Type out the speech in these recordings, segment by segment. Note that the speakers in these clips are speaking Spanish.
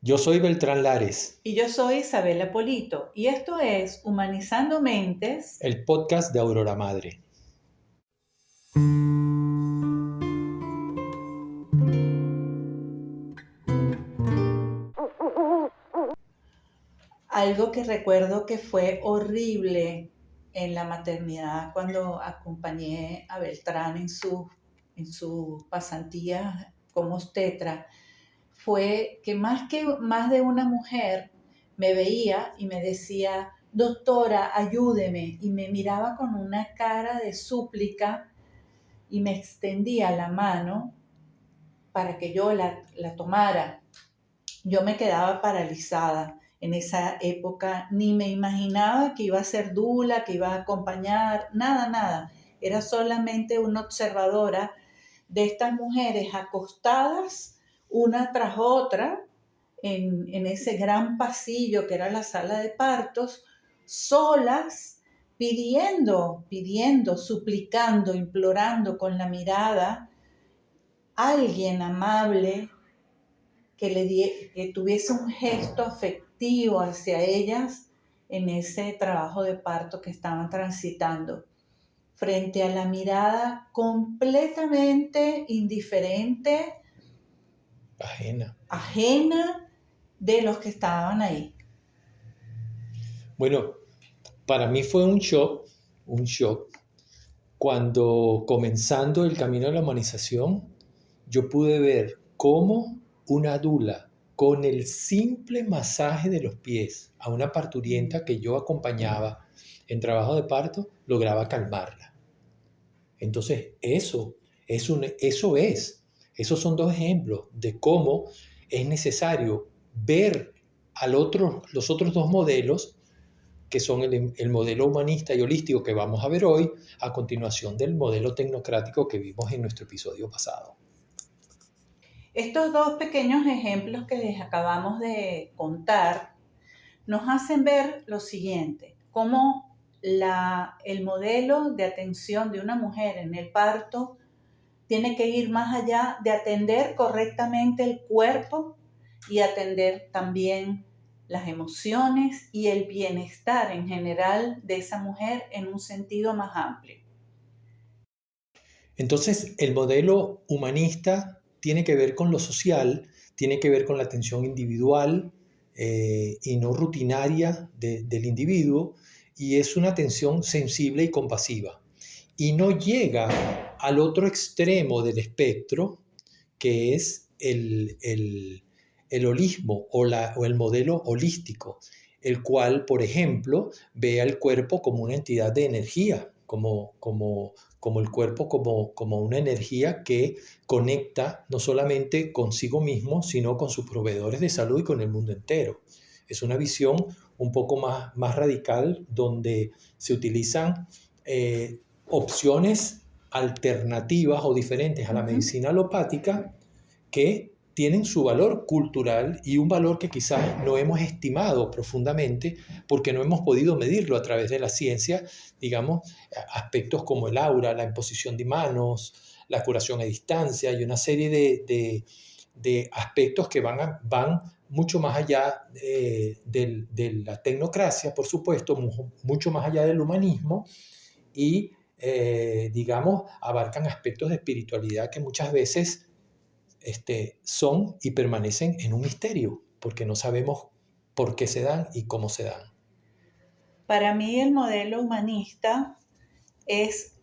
Yo soy Beltrán Lares, Y yo soy Isabela Polito, y esto es Humanizando Mentes. el podcast de Aurora Madre. Algo que recuerdo que fue horrible en la maternidad cuando acompañé a Beltrán en su pasantía como obstetra, fue que más de una mujer me veía y me decía: doctora, ayúdeme, y me miraba con una cara de súplica y me extendía la mano para que yo la tomara. Yo me quedaba paralizada en esa época, ni me imaginaba que iba a ser dula, que iba a acompañar, nada, nada. Era solamente una observadora de estas mujeres acostadas una tras otra en ese gran pasillo que era la sala de partos, solas, pidiendo, suplicando, implorando con la mirada a alguien amable que tuviese un gesto afectivo hacia ellas en ese trabajo de parto que estaban transitando, frente a la mirada completamente indiferente, ajena de los que estaban ahí. Bueno, para mí fue un shock, cuando comenzando el camino de la humanización, yo pude ver cómo una dula, con el simple masaje de los pies a una parturienta que yo acompañaba en trabajo de parto, lograba calmarla. Entonces, esos son dos ejemplos de cómo es necesario ver los otros dos modelos, que son el modelo humanista y holístico que vamos a ver hoy, a continuación del modelo tecnocrático que vimos en nuestro episodio pasado. Estos dos pequeños ejemplos que les acabamos de contar nos hacen ver lo siguiente: cómo el modelo de atención de una mujer en el parto tiene que ir más allá de atender correctamente el cuerpo y atender también las emociones y el bienestar en general de esa mujer en un sentido más amplio. Entonces, el modelo humanista tiene que ver con lo social, tiene que ver con la atención individual y no rutinaria del individuo, y es una atención sensible y compasiva. Y no llega al otro extremo del espectro, que es el holismo o el modelo holístico, el cual, por ejemplo, ve al cuerpo como una entidad de energía, como el cuerpo como una energía que conecta no solamente consigo mismo, sino con sus proveedores de salud y con el mundo entero. Es una visión un poco más radical, donde se utilizan opciones alternativas o diferentes a la medicina alopática, que tienen su valor cultural y un valor que quizás no hemos estimado profundamente porque no hemos podido medirlo a través de la ciencia, digamos, aspectos como el aura, la imposición de manos, la curación a distancia y una serie de aspectos que van mucho más allá de la tecnocracia, por supuesto, mucho más allá del humanismo, y, digamos, abarcan aspectos de espiritualidad que muchas veces son y permanecen en un misterio, porque no sabemos por qué se dan y cómo se dan. Para mí el modelo humanista es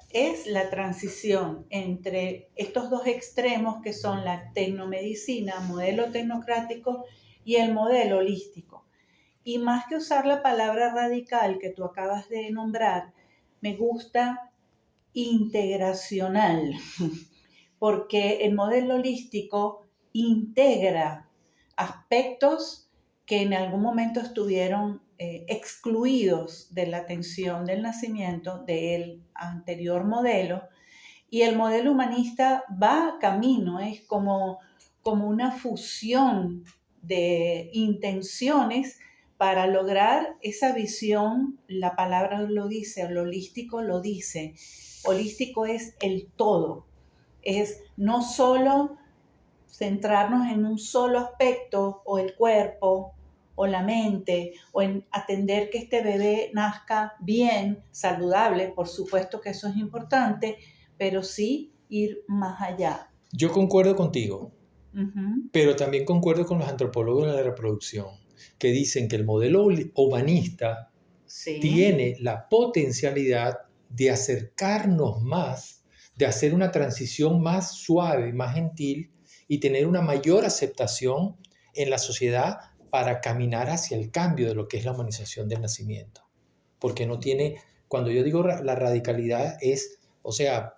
es la transición entre estos dos extremos que son la tecnomedicina, modelo tecnocrático, y el modelo holístico. Y más que usar la palabra radical que tú acabas de nombrar, me gusta integracional, porque el modelo holístico integra aspectos que en algún momento estuvieron excluidos de la atención del nacimiento del anterior modelo, y el modelo humanista va camino, es como una fusión de intenciones para lograr esa visión. La palabra lo dice, el holístico lo dice. Holístico es el todo, es no solo centrarnos en un solo aspecto, o el cuerpo, o la mente, o en atender que este bebé nazca bien, saludable, por supuesto que eso es importante, pero sí ir más allá. Yo concuerdo contigo, Ujú. pero también concuerdo con los antropólogos de la reproducción, que dicen que el modelo humanista Sí. tiene la potencialidad de acercarnos más, de hacer una transición más suave, más gentil y tener una mayor aceptación en la sociedad para caminar hacia el cambio de lo que es la humanización del nacimiento. Porque no tiene, cuando yo digo la radicalidad es, o sea,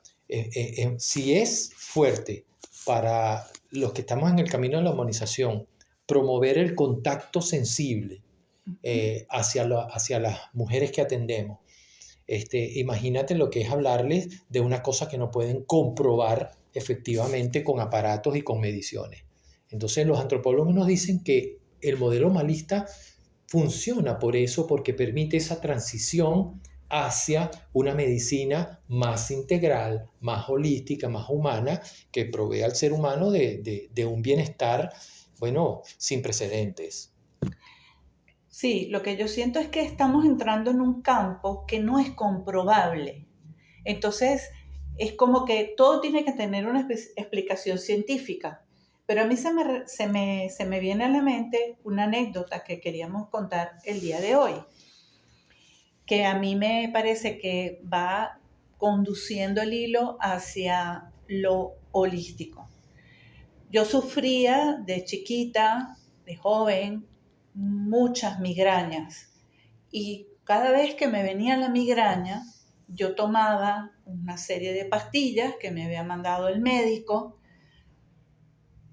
si es fuerte para los que estamos en el camino de la humanización, promover el contacto sensible, hacia las mujeres que atendemos. Imagínate lo que es hablarles de una cosa que no pueden comprobar efectivamente con aparatos y con mediciones. Entonces los antropólogos nos dicen que el modelo humanista funciona por eso, porque permite esa transición hacia una medicina más integral, más holística, más humana, que provee al ser humano de un bienestar, bueno, sin precedentes. Sí, lo que yo siento es que estamos entrando en un campo que no es comprobable. Entonces, es como que todo tiene que tener una explicación científica. Pero a mí se me viene a la mente una anécdota que queríamos contar el día de hoy, que a mí me parece que va conduciendo el hilo hacia lo holístico. Yo sufría de chiquita, de joven, muchas migrañas. Y cada vez que me venía la migraña, yo tomaba una serie de pastillas que me había mandado el médico,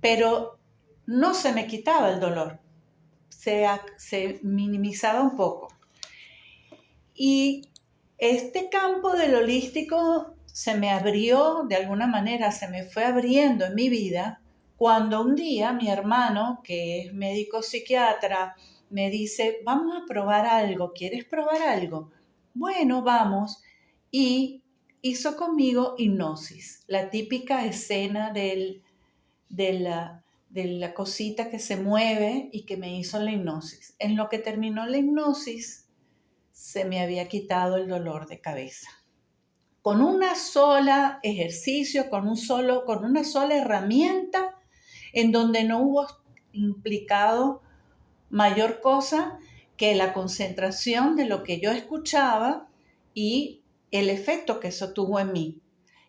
pero no se me quitaba el dolor, se minimizaba un poco. Y este campo del holístico se me abrió, de alguna manera se me fue abriendo en mi vida, cuando un día mi hermano, que es médico psiquiatra, me dice, vamos a probar algo, ¿quieres probar algo? Bueno, vamos. Y hizo conmigo hipnosis, la típica escena de la cosita que se mueve y que me hizo la hipnosis. En lo que terminó la hipnosis, se me había quitado el dolor de cabeza. Con una sola ejercicio, con una sola herramienta, en donde no hubo implicado mayor cosa que la concentración de lo que yo escuchaba y el efecto que eso tuvo en mí.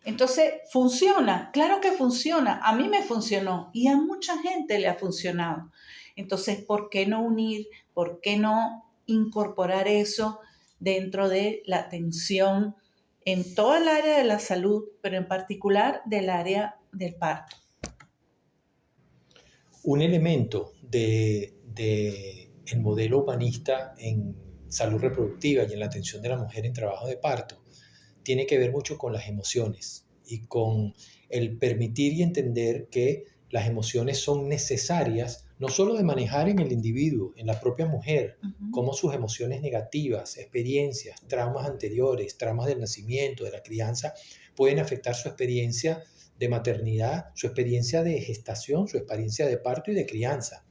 Entonces, funciona, claro que funciona, a mí me funcionó y a mucha gente le ha funcionado. Entonces, ¿por qué no unir, por qué no incorporar eso dentro de la atención en toda el área de la salud, pero en particular del área del parto? Un elemento el modelo humanista en salud reproductiva y en la atención de la mujer en trabajo de parto tiene que ver mucho con las emociones y con el permitir y entender que las emociones son necesarias, no solo de manejar en el individuo, en la propia mujer, Uh-huh. cómo sus emociones negativas, experiencias, traumas anteriores, traumas del nacimiento, de la crianza, pueden afectar su experiencia de maternidad, su experiencia de gestación, su experiencia de parto y de crianza.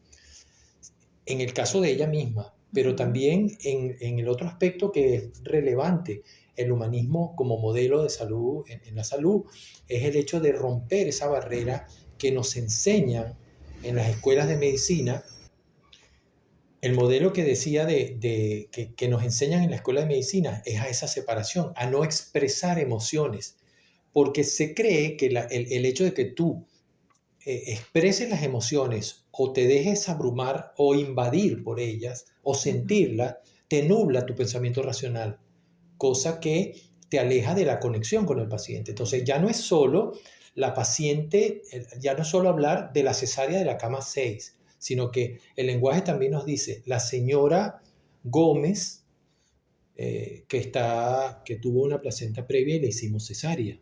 En el caso de ella misma, pero Uh-huh. también en el otro aspecto que es relevante, el humanismo como modelo de salud, en la salud, es el hecho de romper esa barrera que nos enseñan en las escuelas de medicina. El modelo que decía que nos enseñan en la escuela de medicina es a esa separación, a no expresar emociones, porque se cree que el hecho de que tú expreses las emociones o te dejes abrumar o invadir por ellas o Uh-huh. sentirlas, te nubla tu pensamiento racional, cosa que te aleja de la conexión con el paciente. Entonces ya no es solo la paciente, ya no es solo hablar de la cesárea de la cama 6, sino que el lenguaje también nos dice, la señora Gómez, que tuvo una placenta previa y le hicimos cesárea,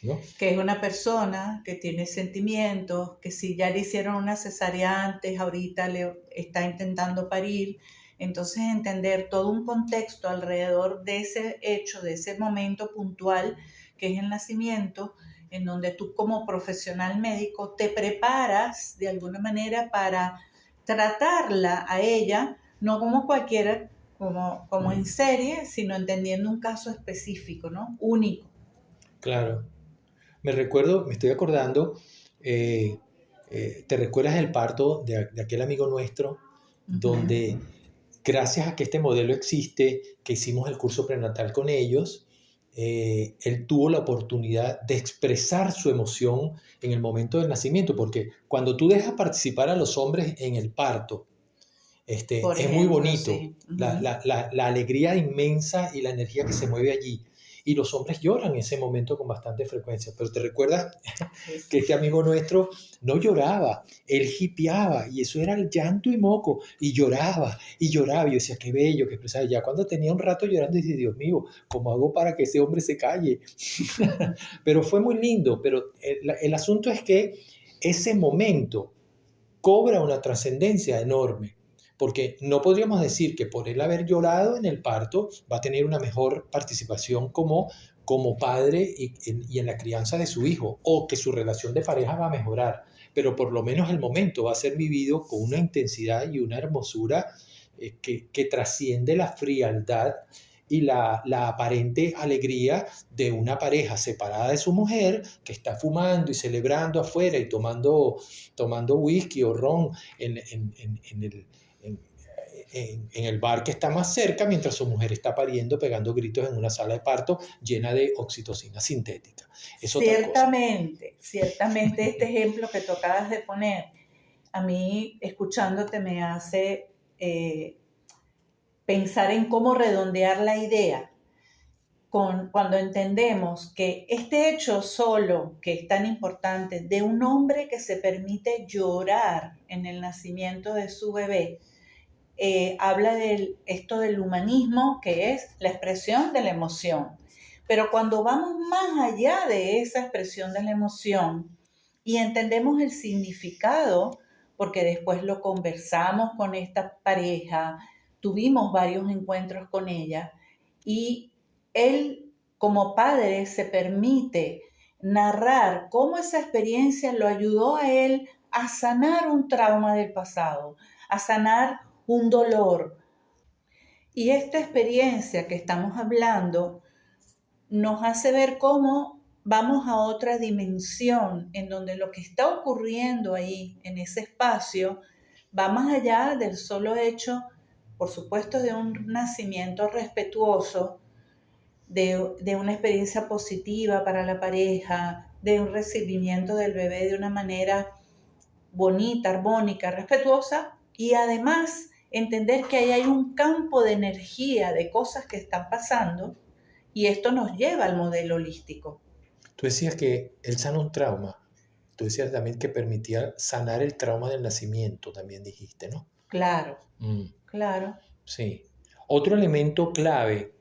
¿no? Que es una persona que tiene sentimientos, que si ya le hicieron una cesárea antes, ahorita le está intentando parir. Entonces, entender todo un contexto alrededor de ese hecho, de ese momento puntual que es el nacimiento, en donde tú como profesional médico te preparas de alguna manera para tratarla a ella, no como cualquiera, como en serie, sino entendiendo un caso específico, ¿no? Único. Claro. Me estoy acordando, eh, ¿te recuerdas el parto de aquel amigo nuestro, Ujú. donde gracias a que este modelo existe, que hicimos el curso prenatal con ellos, él tuvo la oportunidad de expresar su emoción en el momento del nacimiento, porque cuando tú dejas participar a los hombres en el parto, Por es muy ejemplo, bonito, sí. Ujú. la alegría inmensa y la energía que se mueve allí. Y los hombres lloran en ese momento con bastante frecuencia. Pero te recuerdas que Es este amigo nuestro no lloraba, él hipeaba y eso era el llanto y moco, y lloraba y lloraba. Y yo decía, qué bello, qué expresaba. Ya cuando tenía un rato llorando, dije, Dios mío, ¿cómo hago para que ese hombre se calle? Pero fue muy lindo. Pero el asunto es que ese momento cobra una trascendencia enorme, porque no podríamos decir que por él haber llorado en el parto va a tener una mejor participación como padre y en la crianza de su hijo, o que su relación de pareja va a mejorar, pero por lo menos el momento va a ser vivido con una intensidad y una hermosura que trasciende la frialdad y la aparente alegría de una pareja separada de su mujer que está fumando y celebrando afuera y tomando whisky o ron en, en el bar que está más cerca mientras su mujer está pariendo, pegando gritos en una sala de parto llena de oxitocina sintética. Es otra cosa. ciertamente, ciertamente este ejemplo que tú acabas de poner, a mí escuchándote me hace pensar en cómo redondear la idea cuando entendemos que este hecho solo, que es tan importante, de un hombre que se permite llorar en el nacimiento de su bebé, habla de esto del humanismo, que es la expresión de la emoción. Pero cuando vamos más allá de esa expresión de la emoción y entendemos el significado, porque después lo conversamos con esta pareja, tuvimos varios encuentros con ella, y él como padre se permite narrar cómo esa experiencia lo ayudó a él a sanar un trauma del pasado, a sanar un dolor. Y esta experiencia que estamos hablando nos hace ver cómo vamos a otra dimensión en donde lo que está ocurriendo ahí, en ese espacio, va más allá del solo hecho, por supuesto, de un nacimiento respetuoso, de una experiencia positiva para la pareja, de un recibimiento del bebé de una manera bonita, armónica, respetuosa, y además entender que ahí hay un campo de energía, de cosas que están pasando, y esto nos lleva al modelo holístico. Tú decías que él sana un trauma. Tú decías también que permitía sanar el trauma del nacimiento, también dijiste, ¿no? Claro, Mm, claro. sí. Otro elemento clave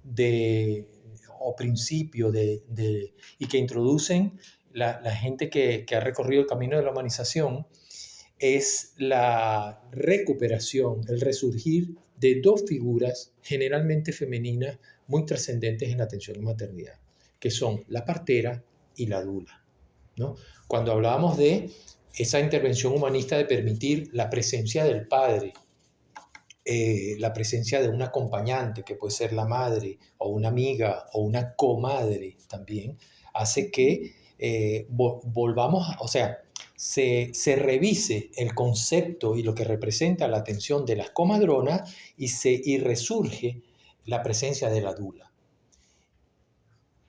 de, o principio y que introducen la gente que ha recorrido el camino de la humanización es la recuperación, el resurgir de dos figuras generalmente femeninas muy trascendentes en la atención a la maternidad, que son la partera y la dula, ¿no? Cuando hablábamos de esa intervención humanista de permitir la presencia del padre, la presencia de un acompañante, que puede ser la madre o una amiga o una comadre también, hace que volvamos, o sea, se revise el concepto y lo que representa la atención de las comadronas y resurge la presencia de la dula.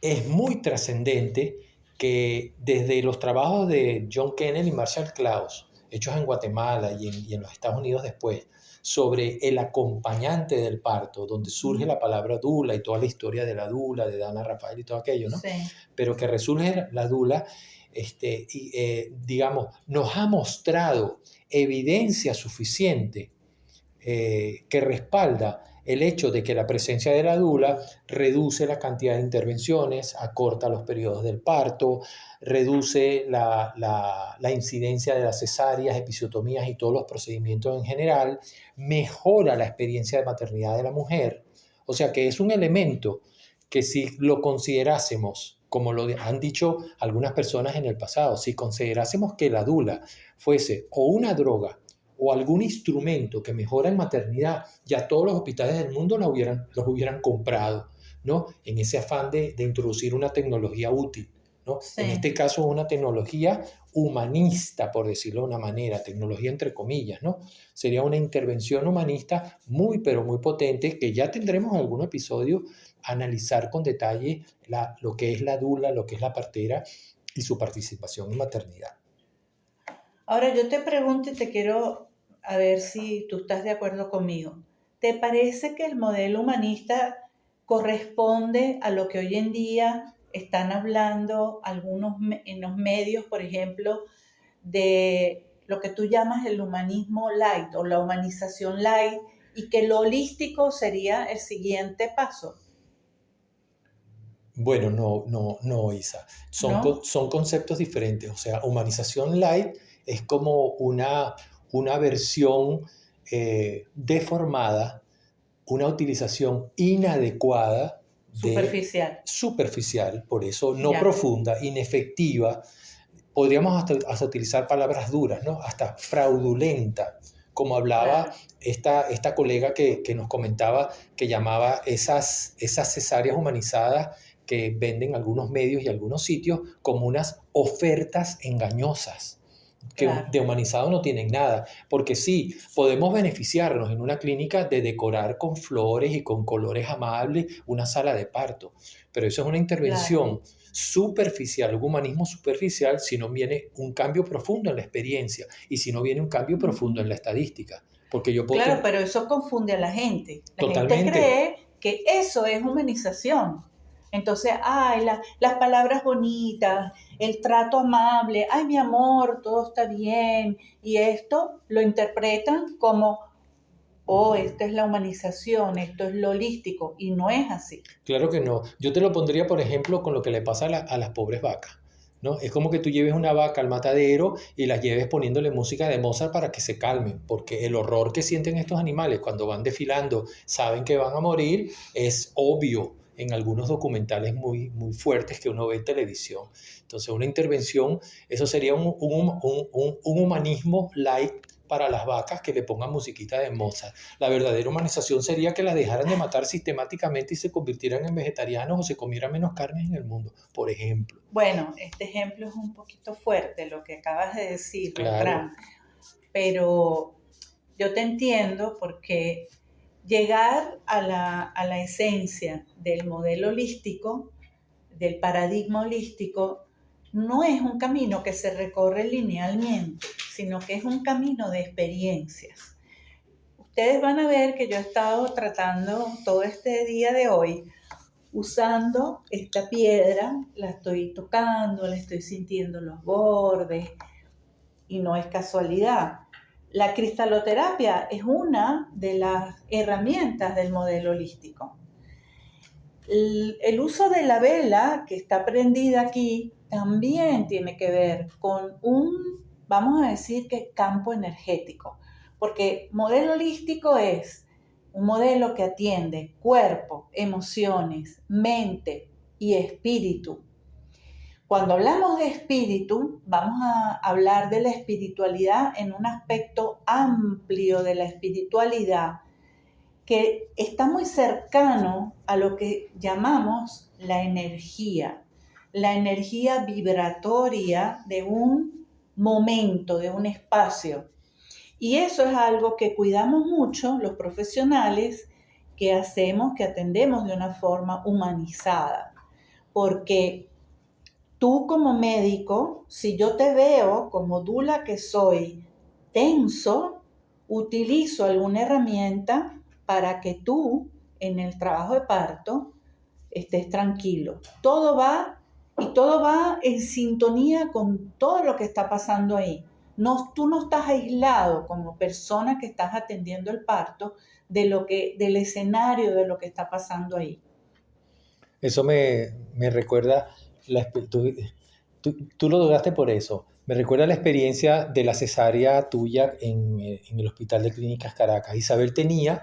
Es muy trascendente que desde los trabajos de John Kennel y Marshall Klaus, hechos en Guatemala y en los Estados Unidos después, sobre el acompañante del parto, donde surge la palabra dula y toda la historia de la dula, de Dana Rafael y todo aquello, ¿no? Sí. Pero que resurge la dula, digamos, nos ha mostrado evidencia suficiente que respalda el hecho de que la presencia de la dula reduce la cantidad de intervenciones, acorta los periodos del parto, reduce la incidencia de las cesáreas, episiotomías y todos los procedimientos en general, mejora la experiencia de maternidad de la mujer. O sea que es un elemento que si lo considerásemos como han dicho algunas personas en el pasado, si considerásemos que la dula fuese o una droga o algún instrumento que mejora en maternidad, ya todos los hospitales del mundo los hubieran comprado, ¿no? En ese afán de introducir una tecnología útil, ¿no? En Sí. este caso, una tecnología humanista, por decirlo de una manera, tecnología entre comillas, ¿no? Sería una intervención humanista muy, pero muy potente, que ya tendremos en algún episodio analizar con detalle lo que es la dula, lo que es la partera y su participación en maternidad. Ahora yo te pregunto y te quiero a ver si tú estás de acuerdo conmigo. ¿Te parece que el modelo humanista corresponde a lo que hoy en día están hablando algunos en los medios, por ejemplo, de lo que tú llamas el humanismo light o la humanización light, y que lo holístico sería el siguiente paso, Bueno, no, Isa. ¿no? Son conceptos diferentes. O sea, humanización light es como una versión deformada, una utilización inadecuada de Superficial, superficial, por eso no ya, profunda, inefectiva. Podríamos hasta utilizar palabras duras, ¿no? Hasta fraudulenta, como hablaba claro, esta colega que nos comentaba, que llamaba esas cesáreas humanizadas que venden algunos medios y algunos sitios como unas ofertas engañosas, que claro. de humanizado no tienen nada, porque sí, podemos beneficiarnos en una clínica de decorar con flores y con colores amables una sala de parto, pero eso es una Claro. intervención superficial, un humanismo superficial, si no viene un cambio profundo en la experiencia y si no viene un cambio profundo en la estadística, porque yo puedo Claro, tener pero eso confunde a la gente. La gente totalmente, cree que eso es humanización. Entonces, ay, las palabras bonitas, el trato amable, ay, mi amor, todo está bien. Y esto lo interpretan como, oh, esta es la humanización, esto es lo holístico. Y no es así. claro que no. Yo te lo pondría, por ejemplo, con lo que le pasa a las pobres vacas. ¿No? Es como que tú lleves una vaca al matadero y la lleves poniéndole música de Mozart para que se calmen, porque el horror que sienten estos animales cuando van desfilando, saben que van a morir, es obvio en algunos documentales muy, muy fuertes que uno ve en televisión. Entonces, una intervención, eso sería un humanismo light para las vacas, que le pongan musiquita de Mozart. La verdadera humanización sería que las dejaran de matar sistemáticamente y se convirtieran en vegetarianos o se comieran menos carnes en el mundo, por ejemplo. Bueno, este ejemplo es un poquito fuerte, lo que acabas de decir, Claro, Beltrán, pero yo te entiendo porque llegar a la esencia del modelo holístico, del paradigma holístico, no es un camino que se recorre linealmente, sino que es un camino de experiencias. Ustedes van a ver que yo he estado tratando todo este día de hoy usando esta piedra, la estoy tocando, la estoy sintiendo los bordes, y no es casualidad. La cristaloterapia es una de las herramientas del modelo holístico. El uso de la vela que está prendida aquí también tiene que ver con un, vamos a decir que campo energético, porque modelo holístico es un modelo que atiende cuerpo, emociones, mente y espíritu. Cuando hablamos de espíritu, vamos a hablar de la espiritualidad en un aspecto amplio de la espiritualidad que está muy cercano a lo que llamamos la energía vibratoria de un momento, de un espacio. Y eso es algo que cuidamos mucho los profesionales que hacemos, que atendemos de una forma humanizada, porque tú como médico, si yo te veo como dula que soy, tenso, utilizo alguna herramienta para que tú en el trabajo de parto estés tranquilo. Todo va en sintonía con todo lo que está pasando ahí. No, tú no estás aislado como persona que estás atendiendo el parto del escenario de lo que está pasando ahí. eso me recuerda, tú lo dudaste por eso, me recuerda la experiencia de la cesárea tuya en el Hospital de Clínicas Caracas. Isabel tenía,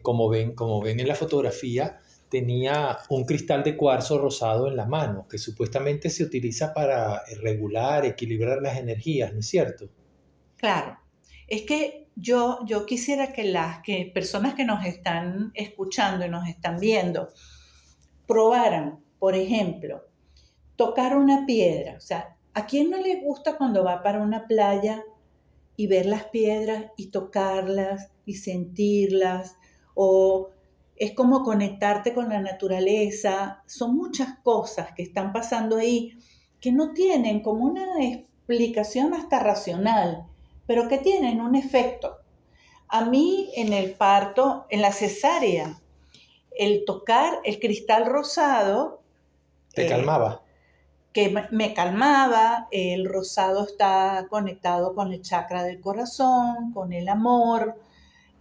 como ven en la fotografía, tenía un cristal de cuarzo rosado en la mano, que supuestamente se utiliza para regular, equilibrar las energías, ¿no es cierto? Claro, es que yo quisiera que las personas que nos están escuchando y nos están viendo probaran, por ejemplo, tocar una piedra. O sea, ¿a quién no le gusta cuando va para una playa y ver las piedras y tocarlas y sentirlas? O es como conectarte con la naturaleza. Son muchas cosas que están pasando ahí que no tienen como una explicación hasta racional, pero que tienen un efecto. A mí en el parto, en la cesárea, el tocar el cristal rosado, ¿Te eh, calmaba? que me calmaba, el rosado está conectado con el chakra del corazón, con el amor,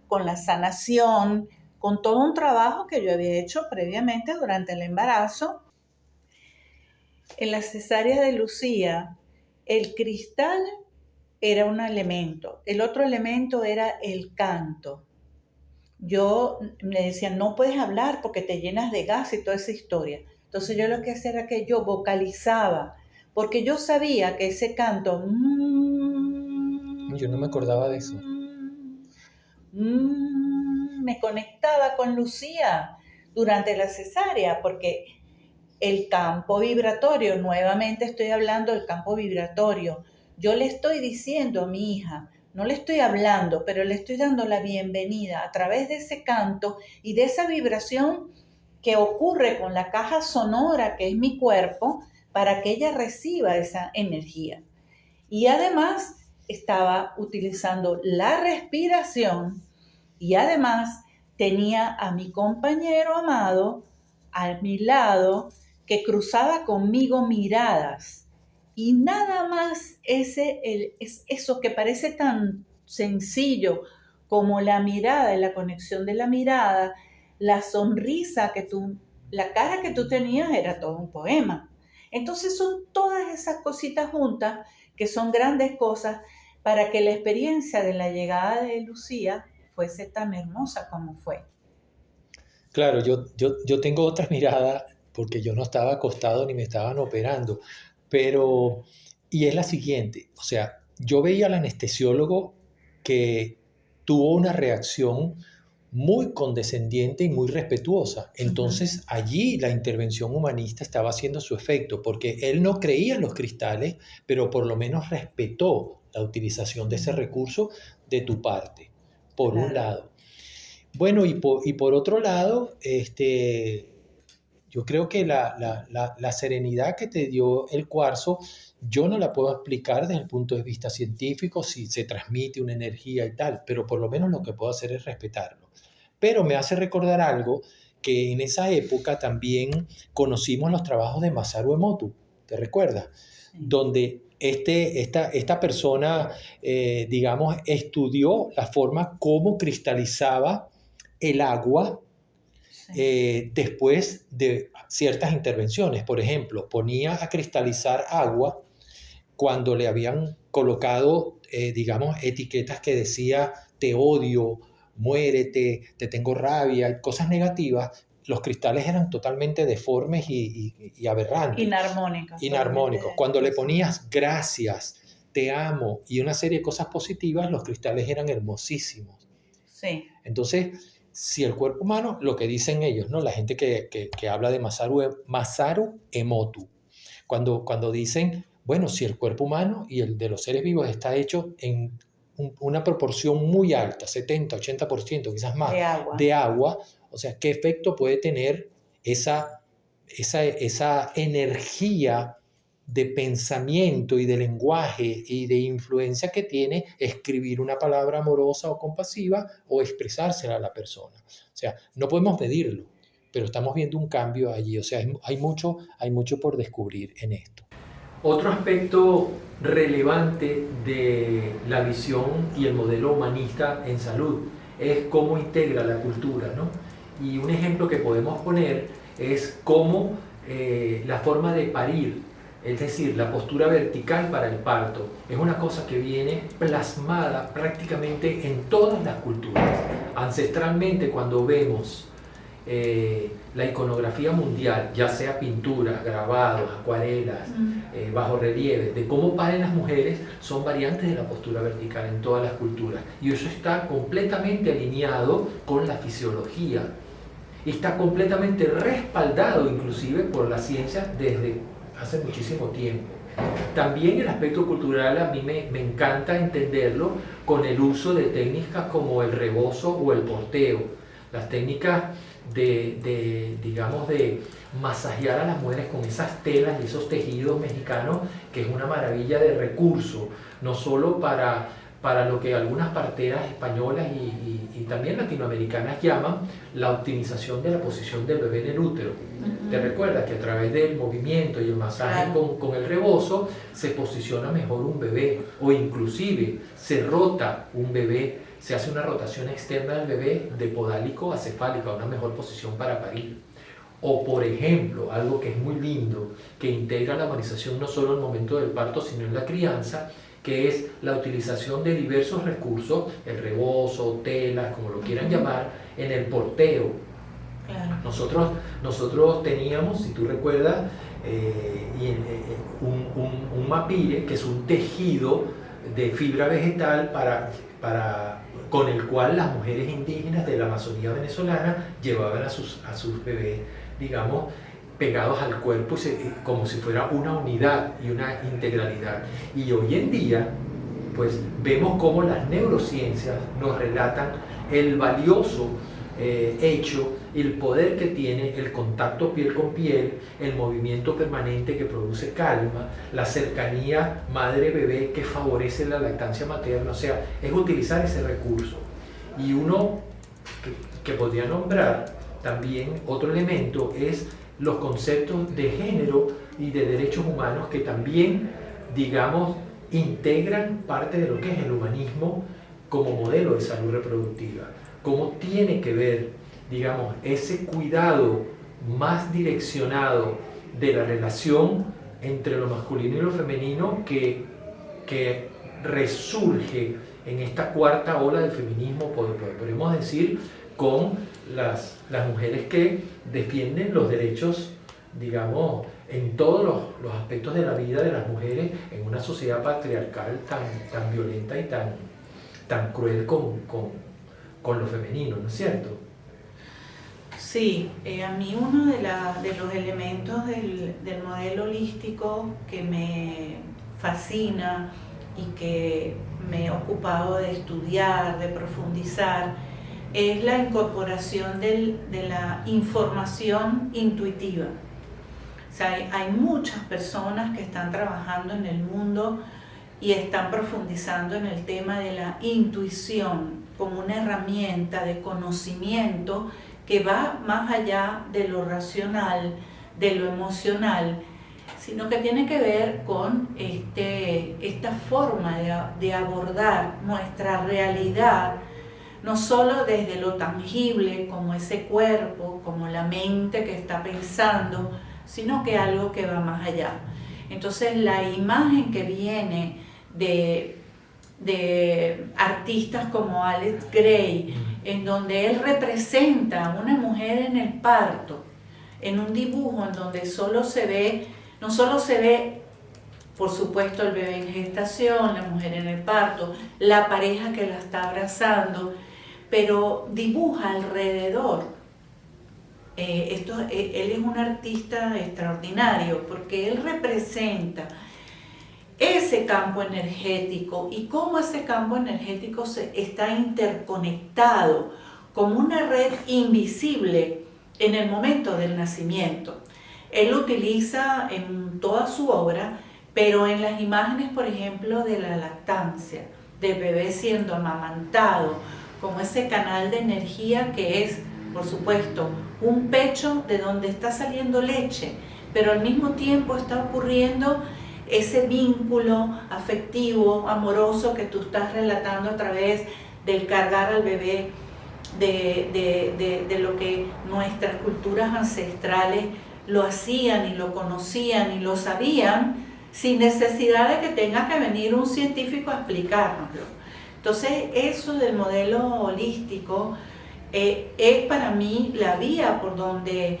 con la sanación, con todo un trabajo que yo había hecho previamente durante el embarazo. En la cesárea de Lucía, el cristal era un elemento, el otro elemento era el canto. Yo me decían, no puedes hablar porque te llenas de gas y toda esa historia. Entonces yo lo que hacía era que yo vocalizaba, porque yo sabía que ese canto Yo no me acordaba de eso. me conectaba con Lucía durante la cesárea, porque el campo vibratorio, nuevamente estoy hablando del campo vibratorio, yo le estoy diciendo a mi hija, no le estoy hablando, pero le estoy dando la bienvenida a través de ese canto y de esa vibración que ocurre con la caja sonora que es mi cuerpo para que ella reciba esa energía. Y además estaba utilizando la respiración y además tenía a mi compañero amado a mi lado que cruzaba conmigo miradas. Y nada más es eso que parece tan sencillo como la mirada y la conexión de la mirada, la sonrisa la cara que tú tenías era todo un poema. Entonces son todas esas cositas juntas que son grandes cosas para que la experiencia de la llegada de Lucía fuese tan hermosa como fue. Claro, yo tengo otra mirada porque yo no estaba acostado ni me estaban operando, pero, y es la siguiente, o sea, yo veía al anestesiólogo que tuvo una reacción muy condescendiente y muy respetuosa. Uh-huh. Entonces allí la intervención humanista estaba haciendo su efecto, porque él no creía en los cristales, pero por lo menos respetó la utilización de ese recurso de tu parte, por un Claro. lado. Bueno, y por otro lado, yo creo que la serenidad que te dio el cuarzo, yo no la puedo explicar desde el punto de vista científico si se transmite una energía y tal, pero por lo menos lo que puedo hacer es respetarlo. Pero me hace recordar algo que en esa época también conocimos los trabajos de Masaru Emoto, ¿te recuerdas? Sí. Donde esta persona, digamos, estudió la forma como cristalizaba el agua Sí. después de ciertas intervenciones. Por ejemplo, ponía a cristalizar agua cuando le habían colocado, digamos, etiquetas que decía te odio, muérete, te tengo rabia, cosas negativas. Los cristales eran totalmente deformes y aberrantes, Inarmónicas, inarmónicos. totalmente Cuando le desafortunadas. ponías gracias, te amo y una serie de cosas positivas, los cristales eran hermosísimos. Sí. Entonces, si el cuerpo humano, lo que dicen ellos, ¿no? La gente que habla de Masaru Emoto, cuando dicen, bueno, si el cuerpo humano y el de los seres vivos está hecho en una proporción muy alta, 70, 80%, quizás más, De agua. de agua, o sea, ¿qué efecto puede tener esa energía de pensamiento y de lenguaje y de influencia que tiene escribir una palabra amorosa o compasiva o expresársela a la persona? O sea, no podemos medirlo, pero estamos viendo un cambio allí. O sea, hay mucho por descubrir en esto. Otro aspecto relevante de la visión y el modelo humanista en salud es cómo integra la cultura, ¿no? Y un ejemplo que podemos poner es cómo la forma de parir, es decir, la postura vertical para el parto, es una cosa que viene plasmada prácticamente en todas las culturas. Ancestralmente, cuando vemos la iconografía mundial, ya sea pintura, grabados, acuarelas, bajorrelieves, de cómo paren las mujeres, son variantes de la postura vertical en todas las culturas. Y eso está completamente alineado con la fisiología. Y está completamente respaldado inclusive por la ciencia desde hace muchísimo tiempo. También el aspecto cultural a mí me encanta entenderlo con el uso de técnicas como el rebozo o el porteo, las técnicas digamos, de masajear a las mujeres con esas telas y esos tejidos mexicanos, que es una maravilla de recurso, no solo para lo que algunas parteras españolas y también latinoamericanas llaman la optimización de la posición del bebé en el útero. ¿Te recuerdas que a través del movimiento y el masaje con el rebozo se posiciona mejor un bebé, o inclusive se rota un bebé, se hace una rotación externa del bebé de podálico a cefálico, a una mejor posición para parir? O por ejemplo, algo que es muy lindo, que integra la humanización no solo en el momento del parto, sino en la crianza, que es la utilización de diversos recursos, el rebozo, telas, como lo quieran llamar, en el porteo. Claro. Nosotros teníamos, si tú recuerdas, un mapire, que es un tejido de fibra vegetal con el cual las mujeres indígenas de la Amazonía venezolana llevaban a sus bebés, digamos, pegados al cuerpo, como si fuera una unidad y una integralidad. Y hoy en día, pues vemos cómo las neurociencias nos relatan el valioso hecho, el poder que tiene el contacto piel con piel, el movimiento permanente que produce calma, la cercanía madre-bebé que favorece la lactancia materna. O sea, es utilizar ese recurso. Y uno que podría nombrar también otro elemento es los conceptos de género y de derechos humanos, que también, digamos, integran parte de lo que es el humanismo como modelo de salud reproductiva. Cómo tiene que ver, digamos, ese cuidado más direccionado de la relación entre lo masculino y lo femenino que resurge en esta cuarta ola del feminismo, podemos decir, con las mujeres que defienden los derechos, digamos, en todos los aspectos de la vida de las mujeres en una sociedad patriarcal tan violenta y tan cruel con lo femenino, ¿no es cierto? Sí, a mí uno de los elementos del modelo holístico que me fascina y que me he ocupado de estudiar, de profundizar, es la incorporación de la información intuitiva. O sea, hay muchas personas que están trabajando en el mundo y están profundizando en el tema de la intuición como una herramienta de conocimiento que va más allá de lo racional, de lo emocional, sino que tiene que ver con esta forma de abordar nuestra realidad, no solo desde lo tangible, como ese cuerpo, como la mente que está pensando, sino que algo que va más allá. Entonces la imagen que viene de artistas como Alex Grey, en donde él representa a una mujer en el parto, en un dibujo en donde no solo se ve, por supuesto, el bebé en gestación, la mujer en el parto, la pareja que la está abrazando, pero dibuja alrededor. Él es un artista extraordinario porque él representa ese campo energético y cómo ese campo energético está interconectado como una red invisible en el momento del nacimiento. Él lo utiliza en toda su obra, pero en las imágenes, por ejemplo, de la lactancia, del bebé siendo amamantado, como ese canal de energía que es, por supuesto, un pecho de donde está saliendo leche, pero al mismo tiempo está ocurriendo ese vínculo afectivo, amoroso que tú estás relatando a través del cargar al bebé, de lo que nuestras culturas ancestrales lo hacían y lo conocían y lo sabían sin necesidad de que tenga que venir un científico a explicárnoslo. Entonces eso del modelo holístico es para mí la vía por donde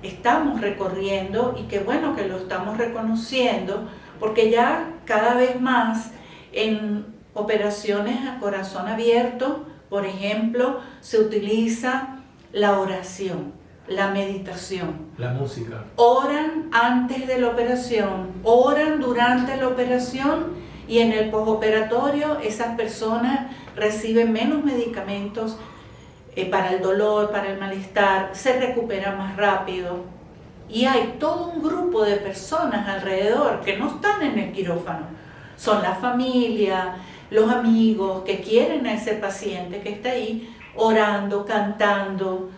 estamos recorriendo, y qué bueno que lo estamos reconociendo, porque ya cada vez más en operaciones a corazón abierto, por ejemplo, se utiliza la oración, la meditación. La música. Oran antes de la operación, oran durante la operación, y en el postoperatorio esas personas reciben menos medicamentos para el dolor, para el malestar, se recuperan más rápido. Y hay todo un grupo de personas alrededor que no están en el quirófano. Son la familia, los amigos que quieren a ese paciente que está ahí orando, cantando,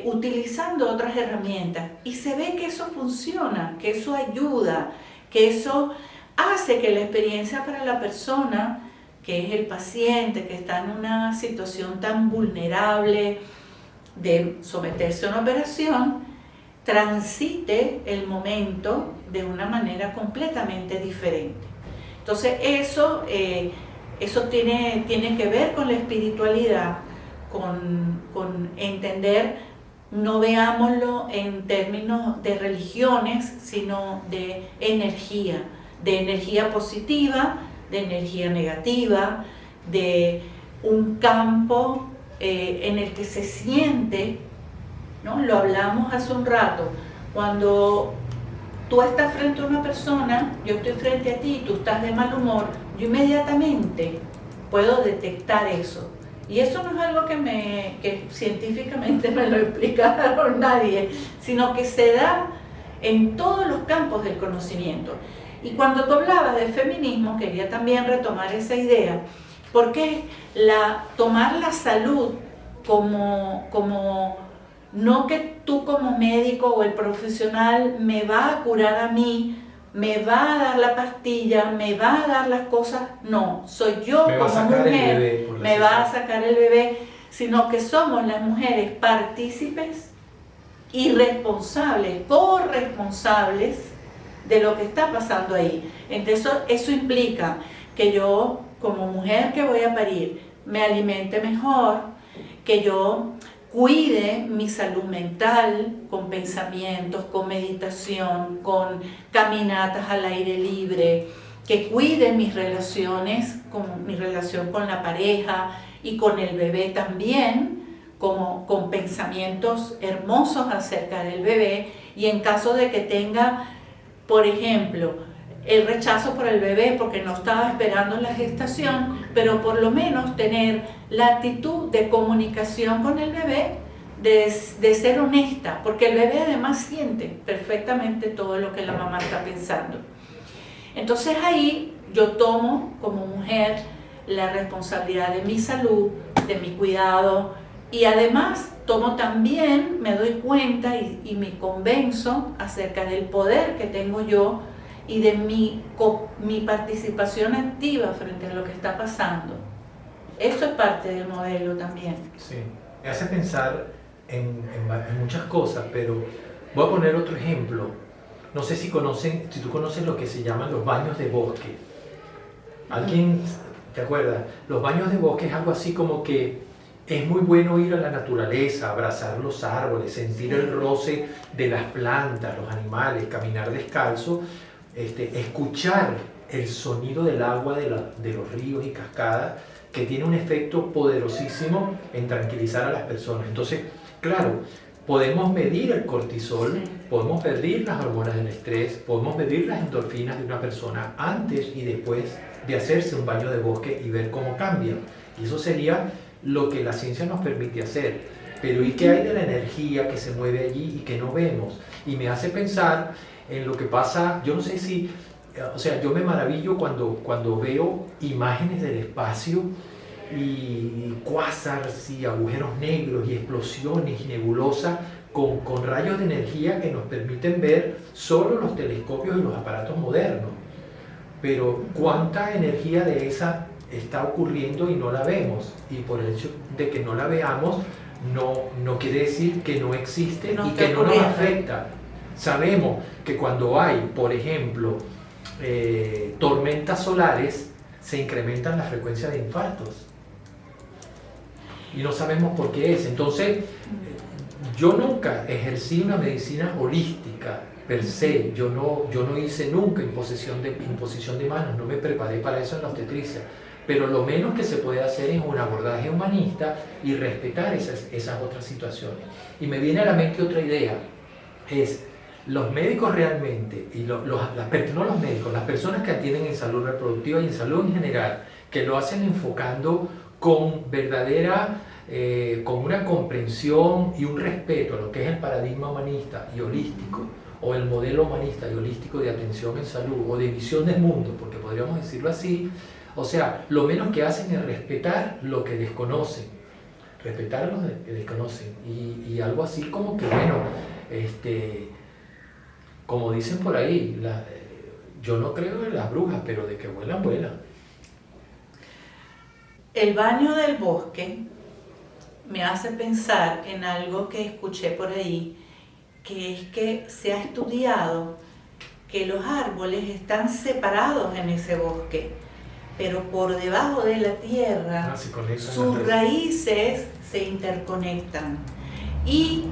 utilizando otras herramientas. Y se ve que eso funciona, que eso ayuda, que eso hace que la experiencia para la persona, que es el paciente, que está en una situación tan vulnerable de someterse a una operación, transite el momento de una manera completamente diferente. Entonces eso tiene que ver con la espiritualidad, con entender, no veámoslo en términos de religiones, sino de energía positiva, de energía negativa, de un campo en el que se siente, ¿no? Lo hablamos hace un rato, cuando tú estás frente a una persona, yo estoy frente a ti y tú estás de mal humor, yo inmediatamente puedo detectar eso. Y eso no es algo que científicamente me lo explicaron nadie, sino que se da en todos los campos del conocimiento. Y cuando tú hablabas de feminismo, quería también retomar esa idea, porque tomar la salud como no que tú como médico o el profesional me va a curar a mí, me va a dar la pastilla, me va a dar las cosas, no, soy yo como mujer, me va a sacar el bebé, sino que somos las mujeres partícipes y responsables, corresponsables de lo que está pasando ahí. Entonces eso implica que yo como mujer que voy a parir me alimente mejor, que yo cuide mi salud mental con pensamientos, con meditación, con caminatas al aire libre, que cuide mis relaciones, con mi relación con la pareja y con el bebé también, con pensamientos hermosos acerca del bebé, y en caso de que tenga, por ejemplo, el rechazo por el bebé porque no estaba esperando la gestación, pero por lo menos tener la actitud de comunicación con el bebé, de ser honesta, porque el bebé además siente perfectamente todo lo que la mamá está pensando. Entonces ahí yo tomo como mujer la responsabilidad de mi salud, de mi cuidado, y además tomo también, me doy cuenta y me convenzo acerca del poder que tengo yo y de mi participación activa frente a lo que está pasando. Eso es parte del modelo también. Sí, me hace pensar en muchas cosas, pero voy a poner otro ejemplo. No sé si tú conoces lo que se llaman los baños de bosque. ¿Alguien te acuerdas? Los baños de bosque es algo así como que es muy bueno ir a la naturaleza, abrazar los árboles, sentir el roce de las plantas, los animales, caminar descalzo, escuchar el sonido del agua de los ríos y cascadas, que tiene un efecto poderosísimo en tranquilizar a las personas. Entonces, claro, podemos medir el cortisol, podemos medir las hormonas del estrés, podemos medir las endorfinas de una persona antes y después de hacerse un baño de bosque y ver cómo cambia. Y eso sería lo que la ciencia nos permite hacer. Pero ¿y qué hay de la energía que se mueve allí y que no vemos? Y me hace pensar en lo que pasa, yo no sé si, o sea, yo me maravillo cuando veo imágenes del espacio y cuásars y agujeros negros y explosiones y nebulosas con rayos de energía que nos permiten ver solo los telescopios y los aparatos modernos. Pero ¿cuánta energía de esa está ocurriendo y no la vemos? Y por el hecho de que no la veamos, no quiere decir que no existe y que no nos afecta. Sabemos que cuando hay, por ejemplo, tormentas solares, se incrementan la frecuencia de infartos. y no sabemos por qué es. Entonces, yo nunca ejercí una medicina holística per se, yo no hice nunca imposición de manos, no me preparé para eso en la obstetricia, pero lo menos que se puede hacer es un abordaje humanista y respetar esas otras situaciones. Y me viene a la mente otra idea, es los médicos realmente, y no los médicos, las personas que atienden en salud reproductiva y en salud en general, que lo hacen enfocando con verdadera, con una comprensión y un respeto a lo que es el paradigma humanista y holístico, o el modelo humanista y holístico de atención en salud, o de visión del mundo, porque podríamos decirlo así. O sea, lo menos que hacen es respetar lo que desconocen, respetar a los que desconocen, y algo así como que, bueno, como dicen por ahí, yo no creo en las brujas, pero de que vuelan, vuelan. El baño del bosque me hace pensar en algo que escuché por ahí, que es que se ha estudiado que los árboles están separados en ese bosque, pero por debajo de la tierra sus raíces se interconectan y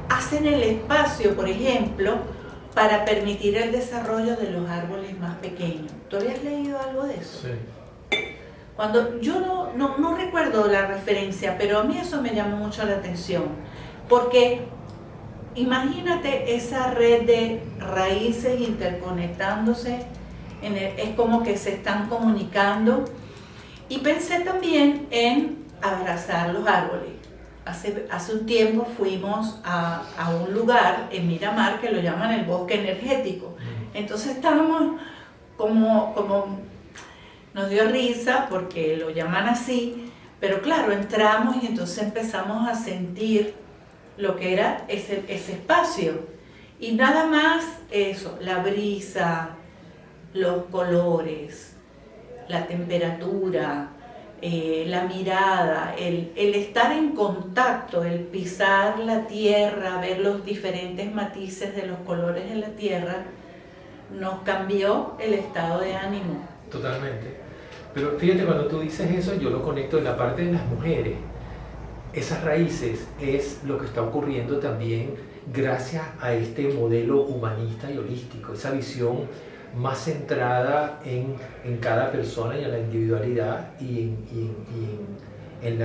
hacen el espacio, por ejemplo, para permitir el desarrollo de los árboles más pequeños. ¿Tú habías leído algo de eso? Sí. Cuando yo no recuerdo la referencia, pero a mí eso me llamó mucho la atención, porque imagínate esa red de raíces interconectándose, es como que se están comunicando. Y pensé también en abrazar los árboles. Hace un tiempo fuimos a un lugar en Miramar que lo llaman el bosque energético. Entonces estábamos como nos dio risa porque lo llaman así, pero claro, entramos y entonces empezamos a sentir lo que era ese espacio. Y nada más eso, la brisa, los colores, la temperatura, la mirada, el estar en contacto, el pisar la tierra, ver los diferentes matices de los colores de la tierra, nos cambió el estado de ánimo. Totalmente. Pero fíjate, cuando tú dices eso, yo lo conecto en la parte de las mujeres. Esas raíces es lo que está ocurriendo también gracias a este modelo humanista y holístico, esa visión más centrada en cada persona y en la individualidad y en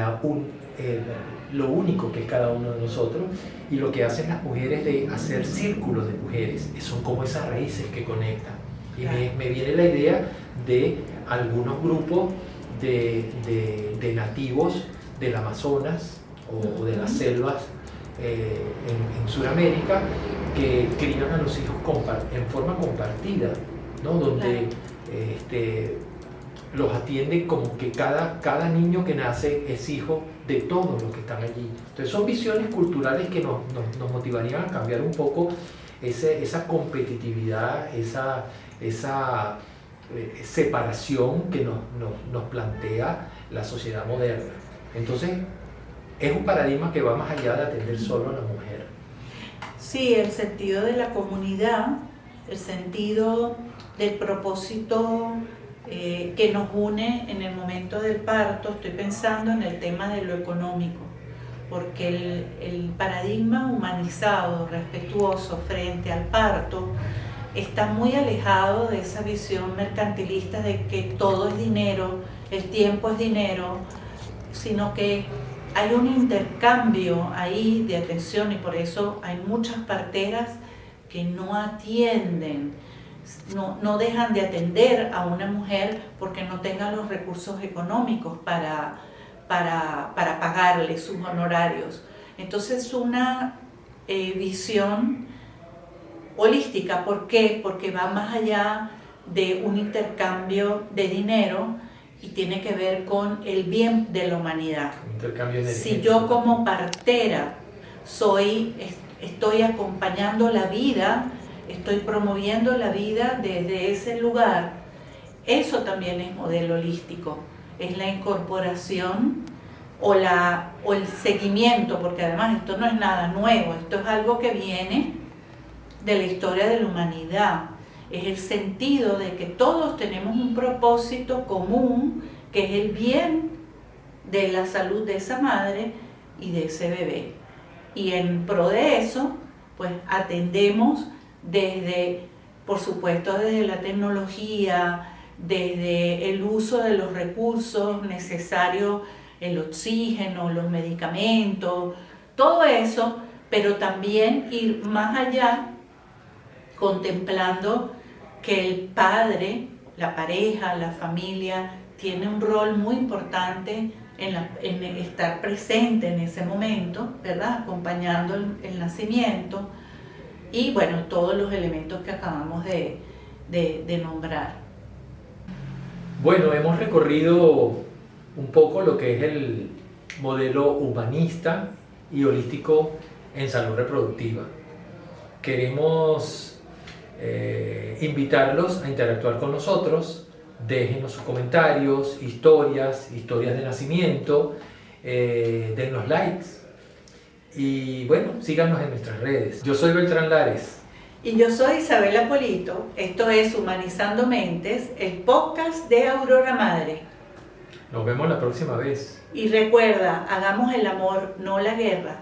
lo único que es cada uno de nosotros, y lo que hacen las mujeres de hacer círculos de mujeres, son como esas raíces que conectan. Y me viene la idea de algunos grupos de nativos del Amazonas o de las selvas en Sudamérica, que crían a los hijos en forma compartida, ¿no? Donde los atienden como que cada niño que nace es hijo de todos los que están allí. Entonces son visiones culturales que nos motivarían a cambiar un poco esa competitividad, esa separación que nos plantea la sociedad moderna. Entonces es un paradigma que va más allá de atender solo a la mujer. Sí, el sentido de la comunidad, el sentido del propósito que nos une en el momento del parto. Estoy pensando en el tema de lo económico, porque el paradigma humanizado, respetuoso frente al parto, está muy alejado de esa visión mercantilista de que todo es dinero, el tiempo es dinero, sino que hay un intercambio ahí de atención, y por eso hay muchas parteras que no atienden, no dejan de atender a una mujer porque no tengan los recursos económicos para pagarle sus honorarios. Entonces una visión holística. ¿Por qué? Porque va más allá de un intercambio de dinero y tiene que ver con el bien de la humanidad. Si yo como partera estoy acompañando la vida, estoy promoviendo la vida desde ese lugar, eso también es modelo holístico, es la incorporación o el seguimiento, porque además esto no es nada nuevo, esto es algo que viene de la historia de la humanidad. Es el sentido de que todos tenemos un propósito común, que es el bien de la salud de esa madre y de ese bebé. Y en pro de eso, pues atendemos desde, por supuesto, desde la tecnología, desde el uso de los recursos necesarios, el oxígeno, los medicamentos, todo eso, pero también ir más allá, contemplando que el padre, la pareja, la familia, tiene un rol muy importante en estar presente en ese momento, ¿verdad? Acompañando el nacimiento y, bueno, todos los elementos que acabamos de nombrar. Bueno, hemos recorrido un poco lo que es el modelo humanista y holístico en salud reproductiva. Queremos invitarlos a interactuar con nosotros. Déjenos sus comentarios, historias de nacimiento, denos likes y bueno, síganos en nuestras redes. Yo soy Beltrán Lares. Y yo soy Isabela Polito. Esto es Humanizando Mentes, el podcast de Aurora Madre. Nos vemos la próxima vez. Y recuerda, hagamos el amor, no la guerra.